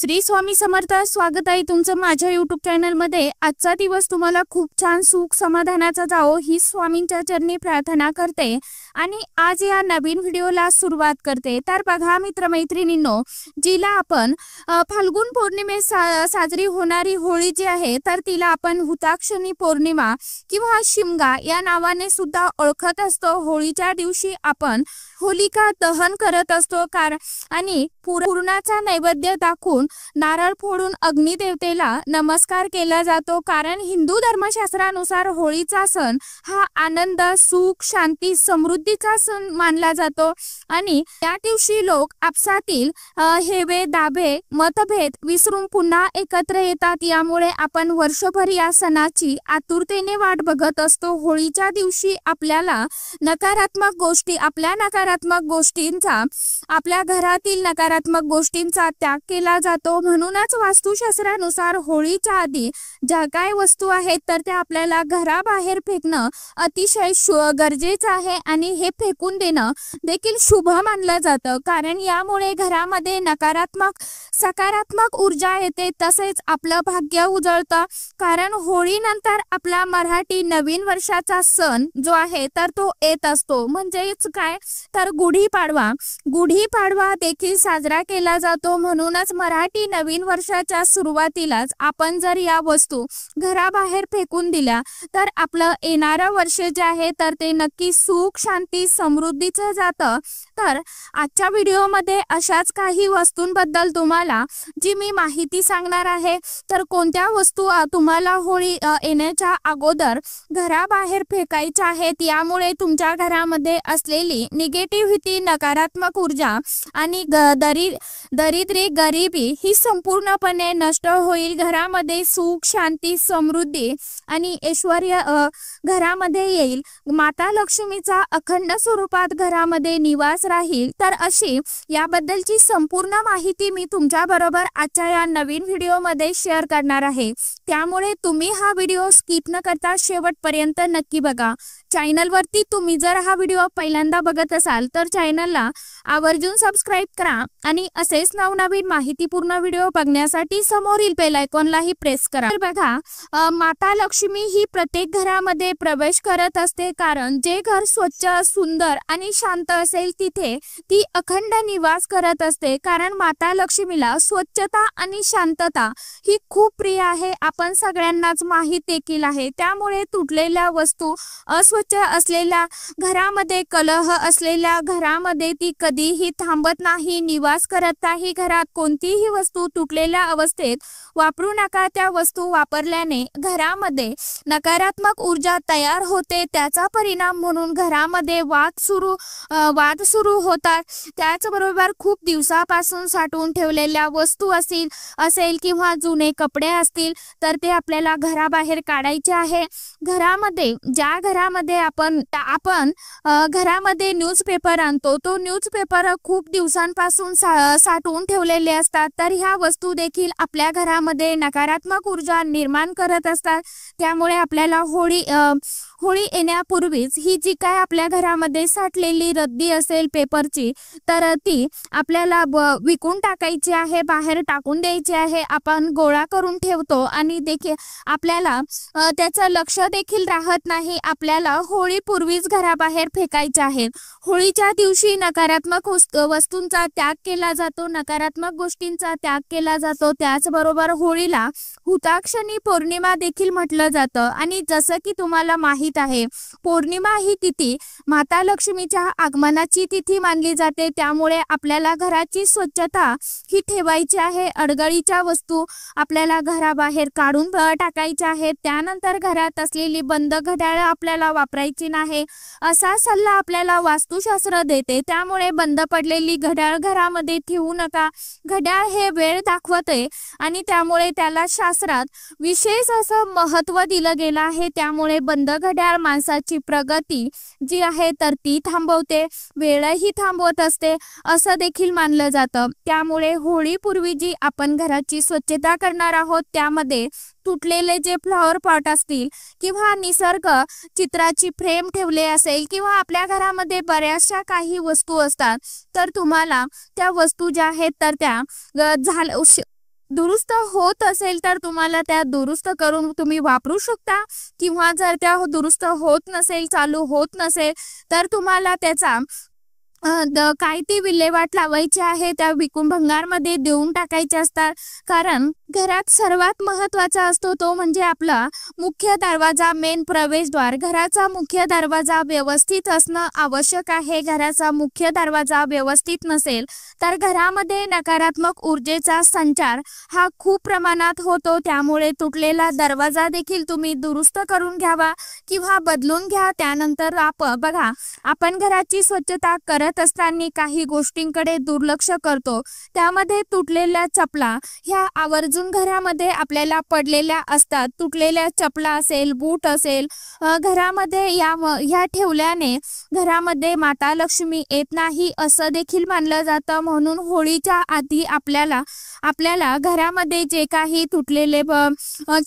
श्री स्वामी समर्थ। स्वागत आहे तुमचं माझ्या YouTube चॅनल मध्ये। आजचा दिवस तुम्हाला खूप छान सुख समाधानाचा जावो ही स्वामींच्या चरणी प्रार्थना करते आणि आज या नवीन व्हिडिओला सुरुवात करते। तर बघा मित्रमैत्रिणींनो, जिला आपण फाल्गुन पौर्णिमे साजरी होणारी होळी जी आहे तर तिला आपण हुताक्षणी पौर्णिमा किंवा शिमगा या नावाने सुद्धा ओळखत असतो। होळीच्या दिवशी आपण होलिका दहन करत असतो आणि पूर्णाचा नैवेद्य दाखवून नारळ फोडून अग्निदेवतेला नमस्कार केला जातो। कारण हिंदू धर्मशास्त्रानुसार होळीचा सण हा आनंद, सुख, शांती, समृद्धीचा सण मानला जातो आणि या दिवशी लोक आपसातील हेवे दाभे मतभेद विसरून पुन्हा एकत्र येतात। यामुळे आपण वर्षभर या सणाची आतुरतेने वाट बघत असतो। होळीच्या दिवशी आपल्याला नकारात्मक गोष्टी, आपल्या घरातील नकारात्मक गोष्टींचा त्याग केला जातो। म्हणूनच वास्तुशास्त्रानुसार होळीच्या आधी ज्या काय वस्तू आहेत तर त्या आपल्याला घराबाहेर फेकणं अतिशय गरजेचं आहे आणि हे फेकून देणं देखील शुभ मानलं जातं। कारण यामुळे घरामध्ये नकारात्मक सकारात्मक ऊर्जा येते, तसेच आपलं भाग्य उजळतं। कारण होळीनंतर आपला मराठी नवीन वर्षाचा सण जो आहे तर तो येत असतो, म्हणजेच काय तर गुढीपाडवा देखील साजरा केला जातो। म्हणूनच मराठी नवीन वर्षाच्या सुरुवातीलाच आपण जर या वस्तू घराबाहेर फेकून दिल्या तर आपलं येणारं वर्ष जे आहे तर ते नक्की सुख, शांती, समृद्धीचं जातं। तर आजच्या व्हिडिओमध्ये अशाच काही वस्तूंबद्दल तुम्हाला जी मी माहिती सांगणार आहे। तर कोणत्या वस्तू तुम्हाला होळी येण्याच्या अगोदर घराबाहेर फेकायच्या आहेत, यामुळे तुमच्या घरामध्ये असलेली निगेटिव्हिटी, नकारात्मक ऊर्जा आणि दारिद्र्य, गरिबी ही संपूर्णपणे नष्ट होईल। घरामध्ये सुख, शांती, समृद्धी आणि ऐश्वर्य घरामध्ये येईल। माता लक्ष्मीचा अखंड स्वरूपात घरामध्ये निवास राहील। तर अशी याबद्दलची संपूर्ण माहिती मी तुमच्या बरोबर आजच्या या नवीन व्हिडिओमध्ये शेअर करणार आहे। त्यामुळे तुम्ही हा व्हिडिओ स्किप न करता शेवटपर्यंत नक्की बघा। चॅनलवरती तुम्ही जर हा व्हिडिओ पहिल्यांदा बघत असाल तर चॅनलला आवर्जून सबस्क्राइब करा आणि असेच नवनवीन माहितीपूर्ण व्हिडिओ बघण्यासाठी समोरील बेल आयकॉनलाही प्रेस करा। तर बघा, माता लक्ष्मी ही प्रत्येक घरामध्ये प्रवेश करत असते। कारण जे घर स्वच्छ, सुंदर आणि शांत असेल तिथे ती अखंड निवास करत असते। कारण माता लक्ष्मीला स्वच्छता आणि शांतता ही खूप प्रिय आहे, आपण सगळ्यांनाच माहित देखील आहे। त्यामुळे तुटलेल्या वस्तू, अस्वच्छ असलेल्या घरामध्ये, कलह असलेल्या घरामध्ये ती कधीही थांबत नाही, निवास करत नाही। घरात कोणतीही वस्तू तुटलेल्या अवस्थेत वापरू नका। त्या वस्तू वापरल्याने घरामध्ये नकारात्मक ऊर्जा तयार होते, त्याचा परिणाम म्हणून घरामध्ये वाद सुरू होतात। त्याचबरोबर खूप दिवसापासून साठवून ठेवलेल्या वस्तू असेल किंवा जुने कपडे असतील तर ते आपल्याला घराबाहेर काढायचे आहे। ज्या घरामध्ये आपण घरामध्ये न्यूजपेपर आणतो, तो न्यूजपेपर खूप दिवसांपासून साठवून ठेवलेले असतात। तर ह्या वस्तू देखील आपल्या घरामध्ये नकारात्मक ऊर्जा निर्माण करत असतात। त्यामुळे आपल्याला होळी येण्यापूर्वीच ही जी काय आपल्या घरामध्ये साठलेली रद्दी असेल पेपरची तर ती आपल्याला विकून टाकायची आहे, बाहेर टाकून द्यायची आहे। आपण गोळा करून ठेवतो आणि देखील आपल्याला त्याचं लक्ष देखील राहत नाही। आपल्याला होळीपूर्वीच घराबाहेर फेकायचे आहे। होळीच्या दिवशी नकारात्मक वस्तूंचा त्याग केला जातो, नकारात्मक गोष्टींचा त्याग केला जातो। त्याचबरोबर होळीला हुताक्षणी पौर्णिमा देखील म्हटलं जातं आणि जसं की तुम्हाला माहित आहे पौर्णिमा ही तिथी माता लक्ष्मीच्या आगमनाची तिथी मानली जाते। त्यामुळे आपल्याला घराची स्वच्छता ही ठेवायची आहे। अडगळीच्या वस्तू आपल्याला घराबाहेर काढून टाकायच्या आहेत। त्यानंतर घरात असलेली बंद घड्याळ आपल्याला वापरायची नाही, असा सल्ला आपल्याला वास्तुशास्त्र देते। त्यामुळे बंद पडलेली घड्याळ घरामध्ये ठेवू नका। घड्याळ हे वेळ दाखवते आणि त्यामुळे त्याला शास्त्रात विशेष असं महत्त्व दिलं गेलं आहे। त्यामुळे बंद घड्याळ माणसाची प्रगती जी आहे तर ती थांबवते, वेळही थांबवत असते असं देखील मानलं जातं। त्यामुळे होळीपूर्वी जी आपण घराची स्वच्छता करणार आहोत त्यामध्ये तुटलेले जे फ्लॉवर पॉट असतील किंवा निसर्ग चित्राची फ्रेम ठेवले असेल किंवा आपल्या घरामध्ये बऱ्याचशा काही वस्तू असतात तर तुम्हाला त्या वस्तू ज्या आहेत तर त्या दुरुस्त होत असेल तर तुम्हाला त्या दुरुस्त करून तुम्ही वापरू शकता, किंवा जर त्या दुरुस्त होत नसेल, चालू होत नसेल, तर तुम्हाला त्याचा काय ती विल्हेवाट लावायची आहे, त्या विकून भंगारमध्ये देऊन टाकायचे असतात. कारण घरात सर्वात महत्त्वाचा असतो तो म्हणजे आपला मुख्य दरवाजा, मेन प्रवेशद्वार. घराचा मुख्य दरवाजा व्यवस्थित असणं आवश्यक आहे. घराचा मुख्य दरवाजा व्यवस्थित नसेल तर घरामध्ये नकारात्मक ऊर्जेचा संचार हा खूप प्रमाणात होतो. त्यामुळे तुटलेला दरवाजा देखील तुम्ही दुरुस्त करून घ्यावा किंवा बदलून घ्या. त्यानंतर बघा, आपण घराची स्वच्छता करत असताना काही गोष्टींकडे दुर्लक्ष करतो. त्यामध्ये तुटलेल्या चपला ह्या आवर्जून घरामध्ये आपल्याला पडलेल्या असतात. तुटलेल्या चपला असेल, बूट असेल, घरामध्ये ह्या ठेवल्याने घरामध्ये माता लक्ष्मी येत नाही असं देखील मानलं जातं. म्हणून होळीच्या आधी आपल्याला घरामध्ये जे काही तुटलेले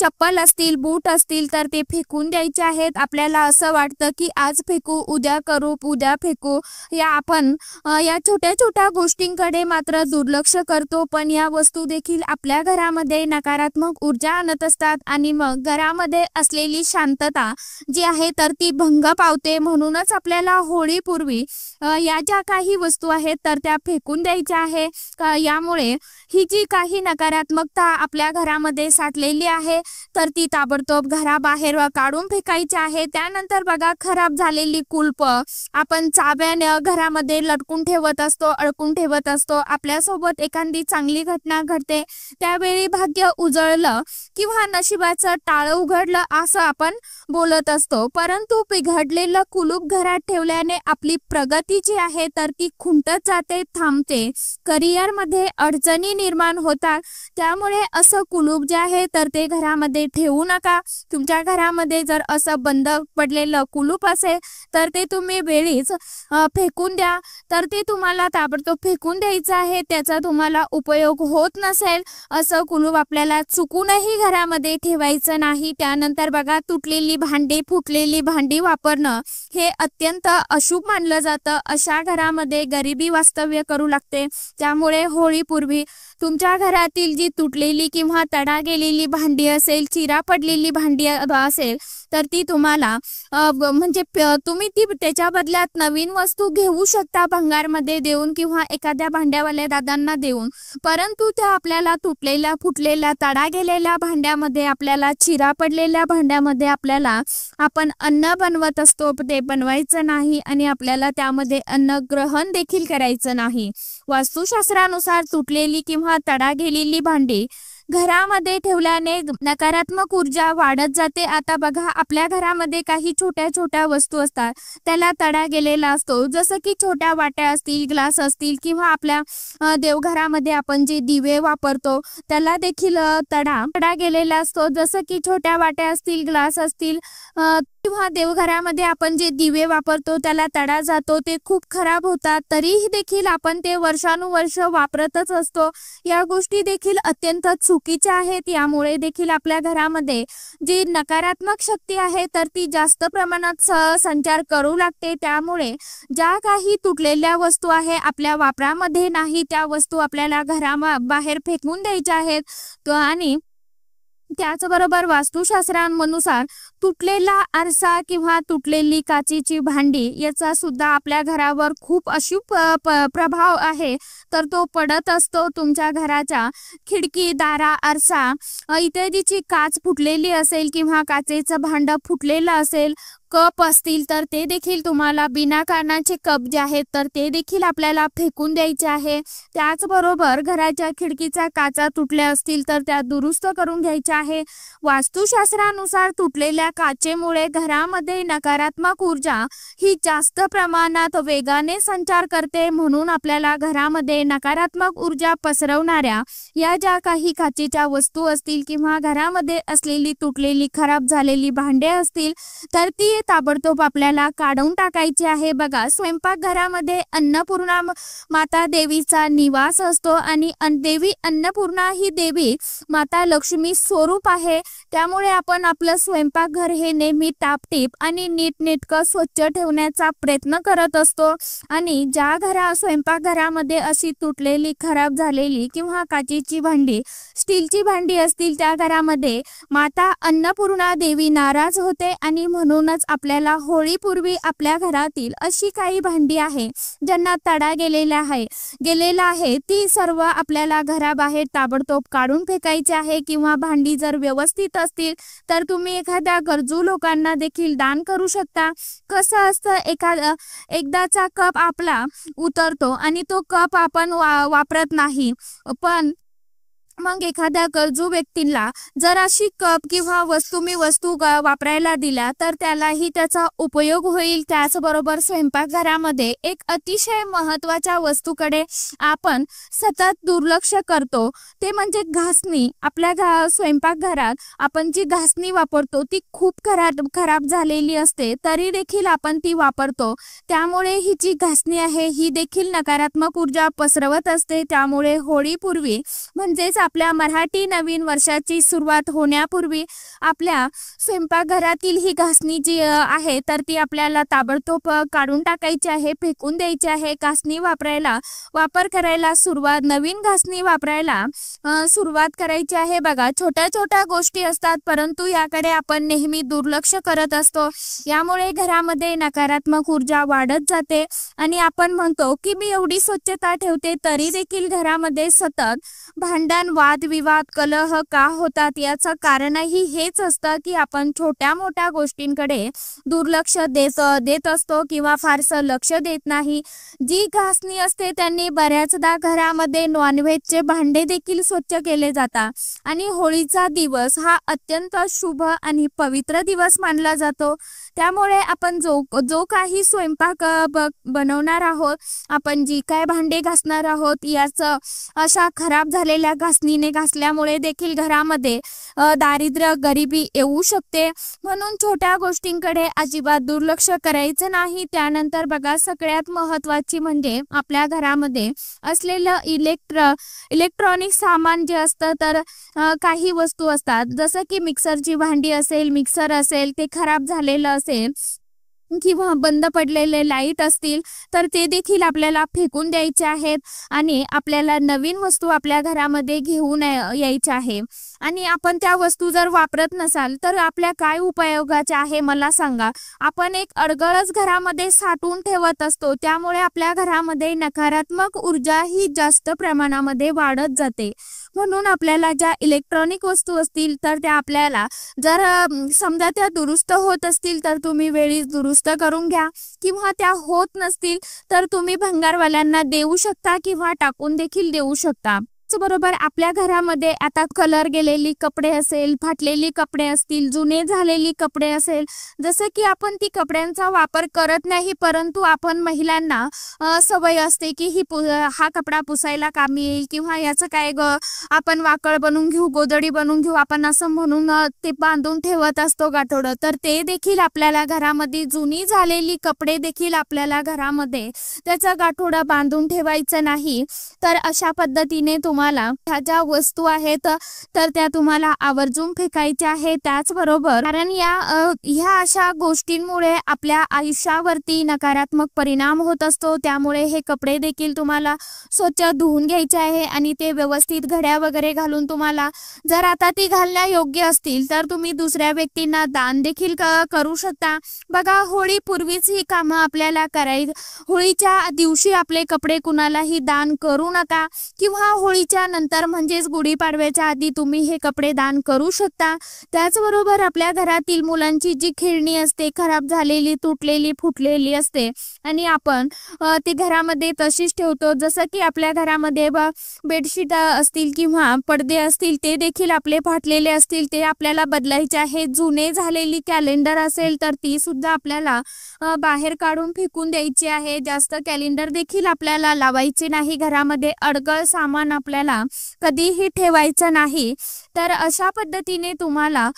चप्पल असतील, बूट असतील तर ते फेकून द्यायचे आहेत. आपल्याला असं वाटतं की आज फेकू, उद्या करू, उद्या फेकू, आपण या छोट्या छोट्या गोष्टींकडे मात्र दुर्लक्ष करतो. पण या वस्तू देखील आपल्या घरामध्ये नकारात्मक ऊर्जा आणत असतात आणि मग घरामध्ये असलेली शांतता जी आहे तर ती भंग पावते. म्हणूनच आपल्याला होळीपूर्वी या ज्या काही वस्तू आहेत तर त्या फेकून द्यायच्या आहे. यामुळे ही जी काही नकारात्मकता आपल्या घरामध्ये साठलेली आहे तर ती ताबडतोब घराबाहेर काढून फेकायची आहे. त्यानंतर बघा, खराब झालेली कुलप आपण चाव्याने घरामध्ये लटकून ठेवत असतो, अडकून ठेवत असतो. आपल्यासोबत एखादी चांगली घटना घडते, त्यावेळी भाग्य उजळलं किंवा नशिबाचं टाळं उघडलं असं आपण बोलत असतो. परंतु बिघडलेलं कुलूप घरात ठेवल्याने आपली प्रगती जी आहे तर ती खुंटत जाते, थांबते. करिअरमध्ये अडचणी निर्माण होतात. त्यामुळे असं कुलूप जे आहे तर ते घरामध्ये ठेवू नका. तुमच्या घरामध्ये जर असं बंद पडलेलं कुलूप असेल तर ते तुम्ही वेळीच फेकून द्या. तर ते तुम्हाला ताबडतोब फेकून द्यायचं आहे. त्याचा तुम्हाला उपयोग होत नसेल असं कुलूप आपल्याला चुकूनही घरामध्ये ठेवायचं नाही. त्यानंतर बघा, तुटलेली भांडी, फुटलेली भांडी वापरणं हे अत्यंत अशुभ मानलं जातं. अशा घरामध्ये गरिबी वास्तव्य करू लागते. त्यामुळे होळीपूर्वी तुमच्या घरातील जी तुटलेली किंवा तडा गेलेली भांडी असेल, चिरा पडलेली भांडी असेल तर ती तुम्हाला म्हणजे तुम्ही ती त्याच्या बदल्यात नवीन वस्तू घेऊ शकता, भंगारमध्ये देऊन किंवा एखाद्या भांड्यावाल्या दादांना देऊन. परंतु त्या आपल्याला तुटलेल्या, फुटलेल्या, तडा गेलेल्या भांड्यामध्ये, आपल्याला चिरा पडलेल्या भांड्यामध्ये आपण अन्न बनवत असतो ते बनवायचं नाही आणि आपल्याला त्यामध्ये अन्न ग्रहण देखील करायचं नाही. वास्तुशास्त्रानुसार तुटलेली किंवा तडा गेलेली भांडी घरामध्ये ठेवल्याने नकारात्मक ऊर्जा वाढत जाते. आता बघा, आपल्या घरामध्ये काही छोट्या छोट्या वस्तू असतात, त्याला तडा गेलेला असतो. जसं की छोट्या वाट्या असतील, ग्लास असतील किंवा आपल्या देवघरामध्ये आपण जे दिवे वापरतो त्याला देखील तडा गेलेला असतो. जसं की छोट्या वाट्या असतील, ग्लास असतील किंवा देवघरामध्ये आपण जे दिवे वापरतो त्याला तडा जातो, ते खूप खराब होतात. तरीही देखील आपण ते वर्षानुवर्ष वापरतच असतो. या गोष्टी देखील अत्यंत चुकीच्या आहेत. यामुळे देखील आपल्या घरामध्ये जी नकारात्मक शक्ती आहे तर ती जास्त प्रमाणात संचार करू लागते. त्यामुळे ज्या काही तुटलेल्या वस्तू आहे आपल्या वापरामध्ये नाही, त्या वस्तू आपल्याला घराबाहेर फेकून द्यायच्या आहेत. आणि त्याचबरोबर वास्तुशास्त्रानुसार तुटलेला आरसा किंवा तुटलेली काचेची भांडी याचा सुद्धा आपल्या घरावर खूप अशुभ प्रभाव आहे तर तो पडत असतो. तुमच्या घराच्या खिडकी, दारा, आरसा इत्यादीची काच फुटलेली असेल किंवा काचेचं भांडं फुटलेलं असेल, कप असतील तर ते देखील तुम्हाला बिनाकारणाचे कप जे आहेत तर ते देखील आपल्याला फेकून द्यायचे आहे. त्याचबरोबर घराच्या खिडकीच्या काचा तुटल्या असतील तर त्या दुरुस्त करून घ्यायच्या आहे. वास्तुशास्त्रानुसार तुटलेल्या काचेमुळे घरामध्ये नकारात्मक ऊर्जा ही जास्त प्रमाणात वेगाने संचार करते. म्हणून आपल्याला घरामध्ये नकारात्मक ऊर्जा पसरवणाऱ्या या ज्या काही काचेच्या वस्तू असतील किंवा घरामध्ये असलेली तुटलेली, खराब झालेली भांडे असतील तर ती ताबडतोब आपल्याला काढून टाकायची आहे. बघा, स्वयंपाकघरामध्ये अन्नपूर्णा माता देवीचा निवास असतो आणि देवी अन्नपूर्णा ही देवी माता लक्ष्मी स्वरूप आहे. त्यामुळे आपण आपलं स्वयंपाकघर घर हे नेहमी टापटीप आणि नीटनेटकं स्वच्छ ठेवण्याचा प्रयत्न करत असतो आणि ज्या स्वयंपाकघरामध्ये अशी तुटलेली, खराब झालेली किंवा काचेची भांडी, स्टीलची भांडी असतील त्या घरामध्ये माता अन्नपूर्णा देवी नाराज होते आणि म्हणूनच आपल्याला होळीपूर्वी आपल्या घरातील अशी काही भांडी आहे ज्यांना तडा गेलेला आहे ती सर्व आपल्याला घराबाहेर ताबडतोब काढून फेकायची आहे किंवा भांडी जर व्यवस्थित असतील तर तुम्ही एखाद्या गरजू लोकांना देखील दान करू शकता। कसं असतं, एकदाचा कप आपला उतरतो आणि तो कप आपण वापरत नाही, पण मग एखाद्या गरजू व्यक्तीला जर अशी कप किंवा वस्तू वापरायला दिल्या तर त्यालाही त्याचा उपयोग होईल। त्याचबरोबर स्वयंपाकघरामध्ये एक अतिशय महत्त्वाच्या वस्तूकडे आपण सतत दुर्लक्ष करतो, ते म्हणजे घासणी। आपल्या स्वयंपाकघरात आपण जी घासणी वापरतो ती खूप खराब झालेली असते, तरी देखील आपण ती वापरतो। त्यामुळे ही जी घासणी आहे ही देखील नकारात्मक ऊर्जा पसरवत असते। त्यामुळे होळीपूर्वी म्हणजेच आपल्या मराठी नवीन वर्षाची सुरुवात होण्यापूर्वी आपल्या स्वयंपाकघरातील ही घासणी जी आहे तर ती आपल्याला ताबडतोब काढून टाकायची आहे, फेकून द्यायची आहे। घासणी नवीन घासणी वापरायला सुरुवात करायची आहे। बघा, छोट्या गोष्टी असतात परंतु याकडे आपण नेहमी दुर्लक्ष करत असतो। यामुळे घरामध्ये नकारात्मक ऊर्जा वाढत जाते आणि आपण म्हणतो की मी एवढी स्वच्छता ठेवते तरी देखील घरामध्ये सतत भांडण, वादविवाद, कलह का होतात याचं कारणही हेच असतं की आपण छोट्या मोठ्या गोष्टींकडे दुर्लक्ष देत असतो किंवा फारसं लक्ष देत नाही। जी घासणी असते त्यांनी बऱ्याचदा घरामध्ये नॉनव्हेजचे भांडे देखील स्वच्छ केले जातात आणि होळीचा दिवस हा अत्यंत शुभ आणि पवित्र दिवस मानला जातो। त्यामुळे आपण जो काही स्वयंपाक बनवणार आहोत, आपण जी काय भांडे घासणार आहोत याचं अशा खराब झालेल्या घासणीने घासल्यामुळे देखील घरामध्ये दारिद्र्य, गरिबी येऊ शकते। म्हणून छोट्या गोष्टींकडे अजिबात दुर्लक्ष करायचं नाही। त्यानंतर बघा, सगळ्यात महत्त्वाची म्हणजे आपल्या घरामध्ये असलेलं इलेक्ट्रॉनिक सामान जे असतं, तर काही वस्तू असतात जसं की मिक्सरची भांडी असेल, मिक्सर असेल, ते खराब झालेलं असेल किंवा बंद पडलेले लाईट असतील तर ते देखील आपल्याला फेकून द्यायचे आहेत आणि आपल्याला नवीन वस्तू आपल्या घरामध्ये घेऊन यायची आहे। आणि आपण त्या वस्तू जर वापरत नसाल तर आपल्या काय उपयोगाच्या आहे मला सांगा। आपण एक अडगळच घरामध्ये साठवून ठेवत असतो, त्यामुळे आपल्या घरामध्ये नकारात्मक ऊर्जा ही जास्त प्रमाणामध्ये वाढत जाते। म्हणून आपल्याला ज्या इलेक्ट्रॉनिक वस्तू असतील तर त्या आपल्याला जर समजा त्या दुरुस्त होत असतील तर तुम्ही वेळीच दुरुस्त करून घ्या, किंवा त्या होत नसतील तर तुम्ही भंगारवाल्यांना देऊ शकता किंवा टाकून देखील देऊ शकता। बरोबर, आपल्या घरामध्ये आता कलर गेलेली कपडे असेल, फाटलेली कपडे असतील, जुने झालेली कपडे असेल, जसं की आपण ती कपड्यांचा वापर करत नाही परंतु आपण महिलांना सवय असते की हा कपडा पुसायला कामी येईल किंवा याचं काय आपण वाकळ बनवून घेऊ, गोधडी बनवून घेऊ, आपण असं म्हणून ते बांधून ठेवत असतो गाठोडं। तर ते देखील आपल्याला घरामध्ये जुनी झालेली कपडे देखील आपल्याला घरामध्ये त्याचा गाठोडा बांधून ठेवायचं नाही। तर अशा पद्धतीने तुम्हाला ह्या ज्या वस्तू आहेत तर त्या तुम्हाला आवर्जून फेकायच्या आहेत। त्याचबरोबर कारण ह्या अशा गोष्टींमुळे आपल्या आयुष्यावरती नकारात्मक परिणाम होत असतो, त्यामुळे हे कपडे देखील तुम्हाला स्वच्छ धुवून घ्यायचे आहे आणि ते व्यवस्थित घड्या वगैरे घालून तुम्हाला जर आता ती घालण्या योग्य असतील तर तुम्ही दुसऱ्या व्यक्तींना दान देखील करू शकता। बघा, होळीपूर्वीच ही कामं आपल्याला होळीच्या दिवशी आपले कपडे कुणालाही दान करू नका किंवा होळीच्या नंतर म्हणजेच गुढीपाडव्याच्या आधी तुम्ही हे कपडे दान करू शकता। त्याचबरोबर आपल्या घरातील मुलांची जी खेळणी असते, खराब झालेली, तुटलेली, फुटलेली असते आणि आपण ती घरामध्ये तशीच ठेवतो, जसं की आपल्या घरामध्ये बेडशीट असतील किंवा पडदे असतील ते देखील आपले फाटलेले असतील, ते आपल्याला बदलायचे आहे। जुने झालेली कॅलेंडर असेल तर ती सुद्धा आपल्याला बाहेर काढून फेकून द्यायची आहे। जास्त कॅलेंडर देखील आपल्याला लावायचे नाही घरामध्ये, अडगळ सामान आपल्याला कधीही ठेवायचं नाही। तर अशा पद्धतीने तुम्हाला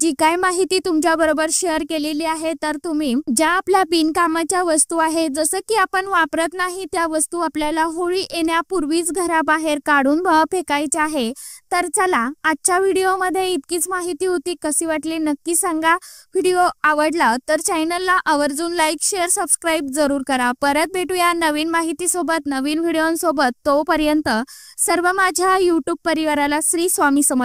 जी काय माहिती तुमच्या बरोबर शेअर केलेली आहे, तर तुम्ही ज्या आपल्या बिनकामाच्या वस्तू आहेत जसं की आपण वापरत नाही त्या वस्तू आपल्याला होळी येण्यापूर्वीच घराबाहेर काढून फेकायच्या आहे। तर चला, आजच्या व्हिडिओमध्ये इतकीच माहिती होती. कशी वाटली नक्की सांगा. व्हिडिओ आवडला तर चॅनलला आवर्जून लाईक, शेअर, सबस्क्राईब जरूर करा. परत भेटूया नवीन माहितीसोबत, नवीन व्हिडिओसोबत. तोपर्यंत सर्व माझ्या यूट्यूब परिवाराला श्री स्वामी समर्थ.